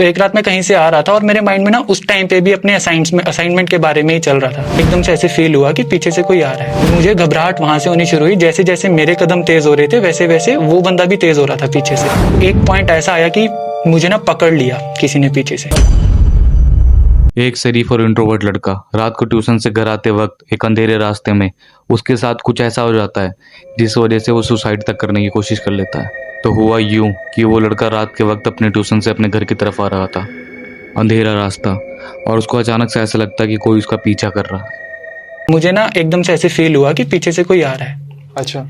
तो एक रात मैं कहीं से आ रहा था और मेरे माइंड में ना उस टाइम पे भी अपने असाइनमेंट के बारे में ही चल रहा था। एकदम से ऐसे फील हुआ कि पीछे से कोई आ रहा है। मुझे घबराहट वहां से होनी शुरू हुई। जैसे जैसे मेरे कदम तेज हो रहे थे वैसे वैसे वो बंदा भी तेज हो रहा था पीछे से। एक पॉइंट ऐसा आया कि मुझे ना पकड़ लिया किसी ने पीछे से। एक शरीफ और इंट्रोवर्ट लड़का रात को ट्यूशन से घर आते वक्त एक अंधेरे रास्ते में उसके साथ कुछ ऐसा हो जाता है जिस वजह से वो सुसाइड तक करने की कोशिश कर लेता है। तो हुआ यूं कि वो लड़का रात के वक्त अपने ट्यूशन से अपने घर की तरफ आ रहा था, अंधेरा रास्ता, और उसको अचानक से ऐसा लगता कि कोई उसका पीछा कर रहा है। मुझे ना एकदम से ऐसे फील हुआ कि पीछे से कोई आ रहा है। अच्छा।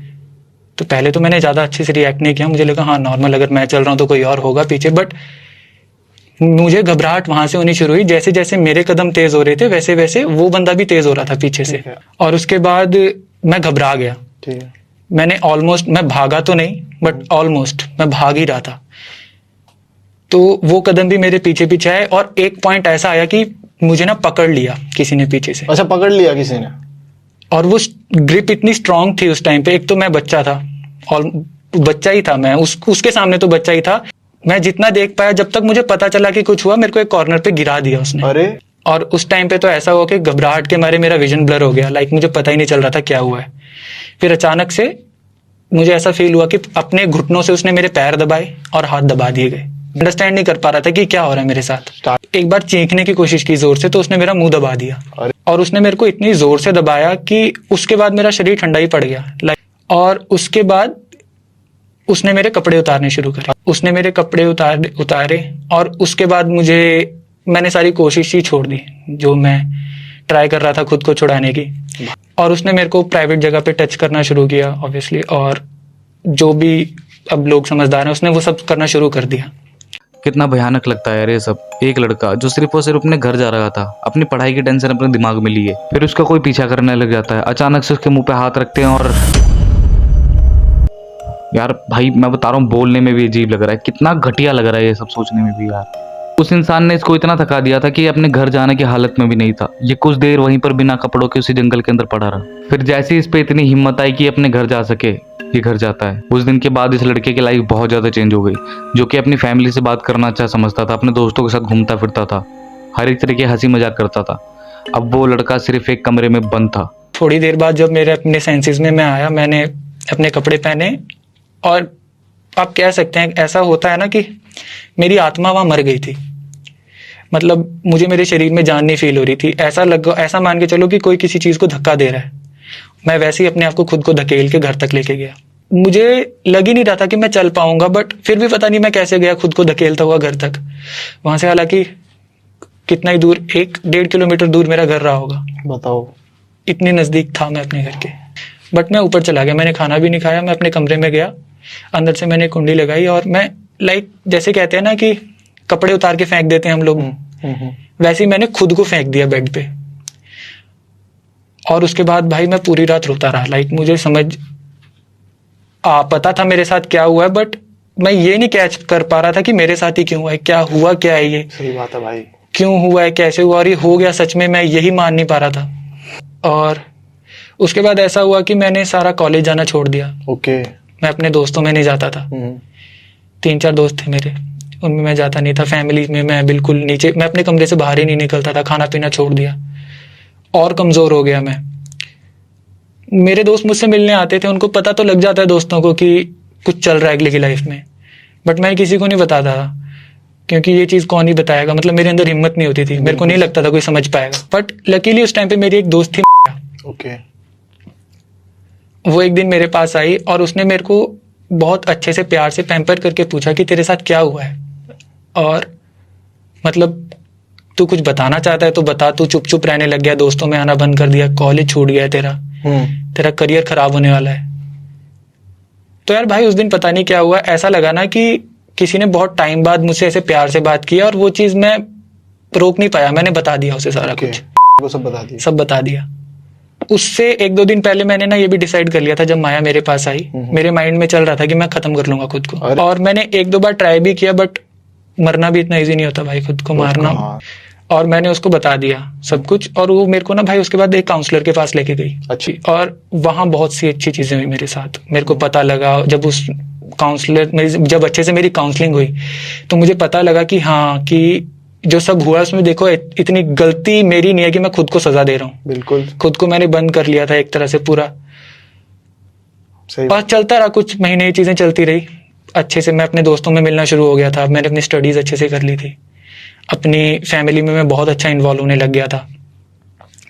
तो पहले तो मैंने ज्यादा अच्छे से रिएक्ट नहीं किया। मुझे लगा हाँ नॉर्मल, अगर मैं चल रहा हूँ तो कोई और होगा पीछे। बट मुझे घबराहट वहां से होनी शुरू हुई। जैसे जैसे मेरे कदम तेज हो रहे थे वैसे वैसे वो बंदा भी तेज हो रहा था पीछे से। और उसके बाद मैं घबरा गया। ठीक है। मैंने ऑलमोस्ट, मैं भागा तो नहीं बट ऑलमोस्ट मैं भाग ही रहा था। तो वो कदम भी मेरे पीछे पीछे आए और एक पॉइंट ऐसा आया कि मुझे ना पकड़ लिया किसी ने पीछे से। अच्छा, पकड़ लिया किसी ने। और वो ग्रिप इतनी स्ट्रांग थी उस टाइम पे। एक तो मैं बच्चा था और बच्चा ही था मैं, उसके सामने तो बच्चा ही था। मैं जितना देख पाया, जब तक मुझे पता चला कि कुछ हुआ, मेरे को एक कॉर्नर पे गिरा दिया उसने। अरे। और उस टाइम पे तो ऐसा हुआ कि घबराहट के मारे मेरा विजन ब्लर हो गया। लाइक मुझे पता ही नहीं चल रहा था क्या हुआ है। फिर अचानक से मुझे ऐसा फील हुआ कि अपने घुटनों से उसने मेरे पैर दबाए और हाथ दबा दिए गए। अंडरस्टैंड नहीं कर पा रहा था कि क्या हो रहा है मेरे साथ। एक बार चीखने की कोशिश की जोर से, तो उसने मेरा मुंह दबा दिया। और उसने मेरे को इतनी जोर से दबाया कि उसके बाद मेरा शरीर ठंडा ही पड़ गया। और उसके बाद उसने मेरे कपड़े उतारने शुरू करे। उसने मेरे कपड़े उतारे और उसके बाद मैंने सारी कोशिश ही छोड़ दी जो मैं ट्राई कर रहा था खुद को छुड़ाने की। और उसने मेरे को प्राइवेट जगह पे टच करना शुरू किया ऑब्वियसली। और जो भी अब लोग समझदार हैं, उसने वो सब करना शुरू कर दिया। कितना भयानक लगता है यार ये सब। एक लड़का जो सिर्फ और सिर्फ अपने घर जा रहा था, अपनी पढ़ाई की टेंशन अपने दिमाग में लिए, फिर उसका कोई पीछा करने लग जाता है। अचानक से उसके मुंह पे हाथ रखते हैं और यार भाई मैं बता रहा हूँ, बोलने में भी अजीब लग रहा है। कितना घटिया लग रहा है ये सब सोचने में भी यार। उस इंसान ने इसको इतना थका दिया था कि अपने घर जाने की हालत में भी नहीं था। ये कुछ देर वहीं पर बिना कपड़ों के उसी जंगल के अंदर पड़ा रहा। फिर जैसे इस पे इतनी हिम्मत आई कि अपने घर जा सके, ये घर जाता है। उस दिन के बाद इस लड़के की लाइफ बहुत ज़्यादा चेंज हो गई। जो कि अपनी फैमिली से बात करना अच्छा समझता था, अपने दोस्तों के साथ घूमता फिरता था, हर एक तरीके हंसी मजाक करता था। अब वो लड़का सिर्फ एक कमरे में बंद था। थोड़ी देर बाद जब मेरे अपने सेंसेस में मैं आया, मैंने अपने कपड़े पहने और आप कह सकते हैं ऐसा होता है ना कि मेरी आत्मा वहां मर गई थी। मतलब मुझे मेरे शरीर में जान नहीं फील हो रही थी। ऐसा मान के चलो कि कोई किसी चीज को धक्का दे रहा है। मैं वैसे ही अपने आप को खुद को धकेल के घर तक लेके गया। मुझे लग ही नहीं रहा था कि मैं चल पाऊंगा, बट फिर भी पता नहीं मैं कैसे गया खुद को धकेलता हुआ घर तक। वहां से हालांकि कितना ही दूर, 1-1.5 किलोमीटर दूर मेरा घर रहा होगा। बताओ, इतनी नजदीक था मैं अपने घर के। बट मैं ऊपर चला गया। मैंने खाना भी नहीं खाया। मैं अपने कमरे में गया, अंदर से मैंने कुंडी लगाई और मैं जैसे कहते हैं ना कि कपड़े उतार के फेंक देते हैं हम लोग, वैसे ही मैंने खुद को फेंक दिया बेड पे। और उसके बाद भाई मैं पूरी रात रोता रहा। मुझे पता था मेरे साथ क्या हुआ है, बट मैं ये नहीं कैच कर पा रहा था कि मेरे साथ ही क्यों हुआ है, क्या हुआ, क्या है ये, सही बात है भाई, क्यों हुआ है, कैसे हुआ, और ये हो गया सच में, मैं यही मान नहीं पा रहा था। और उसके बाद ऐसा हुआ कि मैंने सारा कॉलेज जाना छोड़ दिया। ओके। मैं अपने दोस्तों में नहीं जाता था। 3-4 दोस्त थे मेरे, उनमें मैं जाता नहीं था। फैमिली में मैं बिल्कुल नीचे, मैं अपने कमरे से बाहर ही नहीं निकलता था। खाना पीना छोड़ दिया और कमजोर हो गया मैं। मेरे दोस्त मुझसे मिलने आते थे, उनको पता तो लग जाता है दोस्तों को कि कुछ चल रहा है अगले की लाइफ में, बट मैं किसी को नहीं बताता था क्योंकि ये चीज कौन ही बताएगा। मतलब मेरे अंदर हिम्मत नहीं होती थी, मेरे को नहीं लगता था कोई समझ पाएगा। बट लकीली उस टाइम पे मेरी एक दोस्त थी, ओके। वो एक दिन मेरे पास आई और उसने मेरे को बहुत अच्छे से प्यार से पैम्पर करके पूछा कि तेरे साथ क्या हुआ है, और मतलब तू कुछ बताना चाहता है तो बता। तू चुप चुप रहने लग गया, दोस्तों में आना बंद कर दिया, कॉलेज छूट गया तेरा करियर खराब होने वाला है। तो यार भाई उस दिन पता नहीं क्या हुआ, ऐसा लगा ना कि किसी ने बहुत टाइम बाद मुझसे ऐसे प्यार से बात की और वो चीज मैं रोक नहीं पाया। मैंने बता दिया उसे सारा कुछ, वो सब बता दिया। उससे 1-2 दिन पहले मैंने ना ये भी डिसाइड कर लिया था। जब माया मेरे पास आई, मेरे माइंड में चल रहा था कि मैं खत्म कर लूंगा खुद को। और मैंने 1-2 बार ट्राई भी किया, बट मरना भी इतना इजी नहीं होता भाई, खुद को मारना। और मैंने उसको बता दिया सब कुछ, और वो मेरे को ना भाई उसके बाद एक काउंसलर के पास लेके गई। अच्छी। और वहां बहुत सी अच्छी चीजें हुई मेरे साथ। मेरे को पता लगा जब काउंसलर मेरी जब अच्छे से मेरी काउंसलिंग हुई तो मुझे पता लगा कि हाँ कि जो सब हुआ उसमें देखो इतनी गलती मेरी नहीं है कि मैं खुद को सजा दे रहा हूँ। बिल्कुल खुद को मैंने बंद कर लिया था एक तरह से पूरा। सही बस चलता रहा, कुछ महीने ये चीजें चलती रही। अच्छे से मैं अपने दोस्तों में मिलना शुरू हो गया था, मैंने अपनी स्टडीज अच्छे से कर ली थी, अपनी फैमिली में मैं बहुत अच्छा इन्वॉल्व होने लग गया था।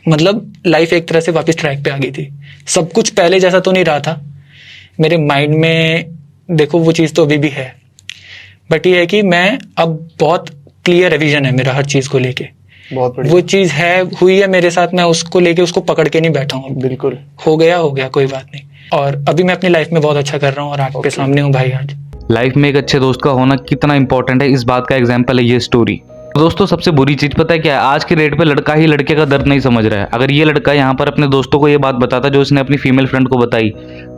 मतलब लाइफ एक तरह से वापस ट्रैक पे आ गई थी। सब कुछ पहले जैसा तो नहीं रहा था, मेरे माइंड में देखो वो चीज़ तो अभी भी है, बट ये है कि मैं अब बहुत क्लियर विजन है मेरा हर चीज़ को लेके। बहुत बढ़िया। वो चीज़ है, हुई है मेरे साथ, मैं उसको लेके उसको पकड़ के नहीं बैठा हूँ। बिल्कुल हो गया कोई बात नहीं। और अभी मैं अपनी लाइफ में बहुत अच्छा कर रहा हूँ और आपके सामने हूँ भाई आज। लाइफ में एक अच्छे दोस्त का होना कितना इंपॉर्टेंट है, इस बात का एग्जाम्पल है ये स्टोरी। दोस्तों सबसे बुरी चीज पता है क्या है? आज के डेट पे लड़का ही लड़के का दर्द नहीं समझ रहा है। अगर ये लड़का यहाँ पर अपने दोस्तों को ये बात बताता जो उसने अपनी फीमेल फ्रेंड को बताई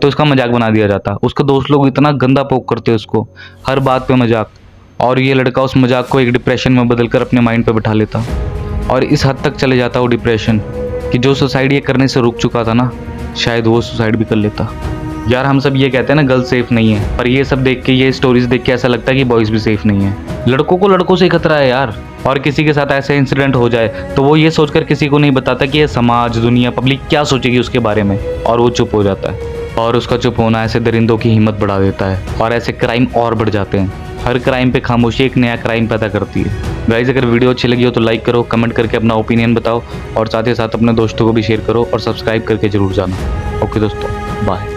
तो उसका मजाक बना दिया जाता। उसके दोस्त लोग इतना गंदा पोक करते उसको, हर बात पे मजाक, और ये लड़का उस मजाक को एक डिप्रेशन में बदल कर अपने माइंड पे बिठा लेता और इस हद तक चले जाता वो डिप्रेशन कि जो सुसाइड ये करने से रुक चुका था ना, शायद वो सुसाइड भी कर लेता। यार हम सब ये कहते हैं ना गर्ल्स सेफ नहीं है, पर ये सब देख के, ये स्टोरीज देख के ऐसा लगता है कि बॉयज़ भी सेफ नहीं है। लड़कों को लड़कों से खतरा है यार, और किसी के साथ ऐसा इंसिडेंट हो जाए तो वो ये सोचकर किसी को नहीं बताता कि ये समाज, दुनिया, पब्लिक क्या सोचेगी उसके बारे में, और वो चुप हो जाता है। और उसका चुप होना ऐसे दरिंदों की हिम्मत बढ़ा देता है और ऐसे क्राइम और बढ़ जाते हैं। हर क्राइम पे खामोशी एक नया क्राइम पैदा करती है। गाइस अगर वीडियो अच्छी लगी हो तो लाइक करो, कमेंट करके अपना ओपिनियन बताओ और साथ ही साथ अपने दोस्तों को भी शेयर करो और सब्सक्राइब करके जरूर जाना। ओके दोस्तों, बाय।